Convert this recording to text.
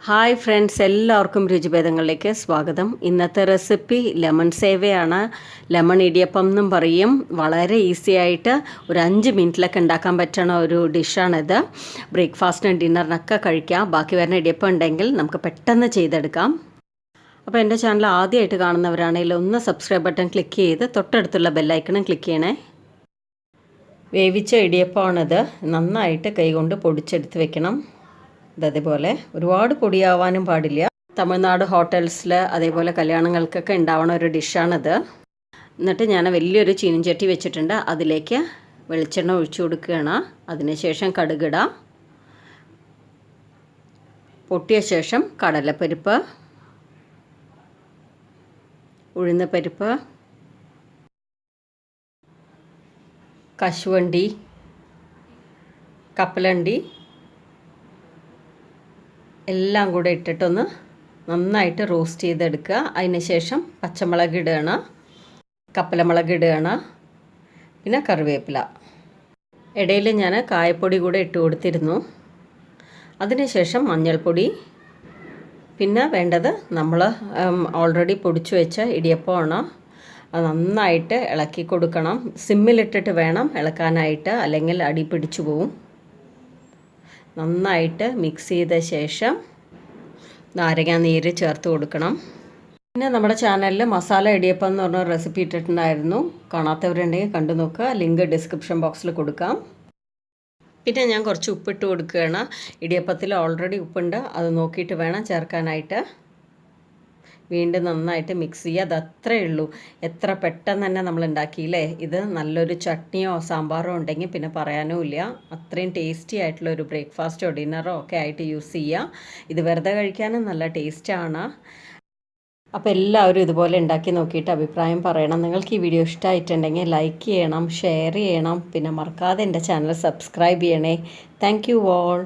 Hi friends, എല്ലാവർക്കും രുചിഭേദങ്ങളിലേക്ക് സ്വാഗതം. ഇന്നത്തെ റെസിപ്പി ലെമൺ സേവയാണ്. ലെമൺ ഇടിയപ്പം എന്നും പറയും. വളരെ ഈസി ആയിട്ട് ഒരു 5 മിനിറ്റിലൊക്കെ ഉണ്ടാക്കാൻ പറ്റുന്ന ഒരു ഡിഷാണിത്. ബ്രേക്ക്ഫാസ്റ്റിനും ഡിന്നറിനൊക്കെ കഴിക്കാം. ബാക്കി വരുന്ന ഇടിയപ്പം ഉണ്ടെങ്കിൽ നമുക്ക് പെട്ടെന്ന് ചെയ്തെടുക്കാം. അപ്പോൾ എൻ്റെ ചാനൽ ആദ്യമായിട്ട് കാണുന്നവരാണെങ്കിൽ ഒന്ന് സബ്സ്ക്രൈബ് ബട്ടൺ ക്ലിക്ക് ചെയ്ത് തൊട്ടടുത്തുള്ള ബെല്ലൈക്കണും ക്ലിക്ക് ചെയ്യണേ. വേവിച്ച ഇടിയപ്പമാണിത്. നന്നായിട്ട് കൈകൊണ്ട് പൊടിച്ചെടുത്ത് വെക്കണം. അതേപോലെ ഒരുപാട് പൊടിയാവാനും പാടില്ല. തമിഴ്നാട് ഹോട്ടൽസിൽ അതേപോലെ കല്യാണങ്ങൾക്കൊക്കെ ഉണ്ടാവുന്ന ഒരു ഡിഷാണിത്. എന്നിട്ട് ഞാൻ വലിയൊരു ചീനച്ചട്ടി വെച്ചിട്ടുണ്ട്. അതിലേക്ക് വെളിച്ചെണ്ണ ഒഴിച്ചു കൊടുക്കുകയാണ്. അതിനുശേഷം കടുകിടാം. പൊട്ടിയ ശേഷം കടലപ്പരിപ്പ്, ഉഴുന്നപ്പരിപ്പ്, കശുവണ്ടി, കപ്പലണ്ടി എല്ലാം കൂടെ ഇട്ടിട്ടൊന്ന് നന്നായിട്ട് റോസ്റ്റ് ചെയ്തെടുക്കുക. അതിന് ശേഷം പച്ചമുളക് ഇടുകയാണ്, കപ്പലമുളക് ഇടുകയാണ്, പിന്നെ കറിവേപ്പില. ഇടയിൽ ഞാൻ കായപ്പൊടി കൂടെ ഇട്ട് കൊടുത്തിരുന്നു. അതിനുശേഷം മഞ്ഞൾപ്പൊടി. പിന്നെ വേണ്ടത് നമ്മൾ ഓൾറെഡി പൊടിച്ചു വെച്ച ഇടിയപ്പമാണ്. അത് നന്നായിട്ട് ഇളക്കി കൊടുക്കണം. സിമ്മിലിട്ടിട്ട് വേണം ഇളക്കാനായിട്ട്, അല്ലെങ്കിൽ അടി പിടിച്ചു പോവും. നന്നായിട്ട് മിക്സ് ചെയ്ത ശേഷം നാരങ്ങ നീര് ചേർത്ത് കൊടുക്കണം. പിന്നെ നമ്മുടെ ചാനലിൽ മസാല ഇടിയപ്പം എന്ന് പറഞ്ഞ റെസിപ്പി ഇട്ടിട്ടുണ്ടായിരുന്നു. കാണാത്തവരുണ്ടെങ്കിൽ കണ്ടു നോക്കുക. ലിങ്ക് ഡിസ്ക്രിപ്ഷൻ ബോക്സിൽ കൊടുക്കാം. പിന്നെ ഞാൻ കുറച്ച് ഉപ്പിട്ട് കൊടുക്കുകയാണ്. ഇടിയപ്പത്തിൽ ഓൾറെഡി ഉപ്പുണ്ട്, അത് നോക്കിയിട്ട് വേണം ചേർക്കാനായിട്ട്. വീണ്ടും നന്നായിട്ട് മിക്സ് ചെയ്യുക. അത് അത്രയേ ഉള്ളൂ. എത്ര പെട്ടെന്ന് തന്നെ നമ്മൾ ഉണ്ടാക്കിയില്ലേ. ഇത് നല്ലൊരു ചട്നിയോ സാമ്പാറോ ഉണ്ടെങ്കിൽ പിന്നെ പറയാനും ഇല്ല. അത്രയും ടേസ്റ്റി ആയിട്ടുള്ള ഒരു ബ്രേക്ക്ഫാസ്റ്റോ ഡിന്നറോ ഒക്കെ ആയിട്ട് യൂസ് ചെയ്യുക. ഇത് വെറുതെ കഴിക്കാനും നല്ല ടേസ്റ്റാണ്. അപ്പോൾ എല്ലാവരും ഇതുപോലെ ഉണ്ടാക്കി നോക്കിയിട്ട് അഭിപ്രായം പറയണം. നിങ്ങൾക്ക് ഈ വീഡിയോ ഇഷ്ടമായിട്ടുണ്ടെങ്കിൽ ലൈക്ക് ചെയ്യണം, ഷെയർ ചെയ്യണം. പിന്നെ മറക്കാതെ എൻ്റെ ചാനൽ സബ്സ്ക്രൈബ് ചെയ്യണേ. Thank you all.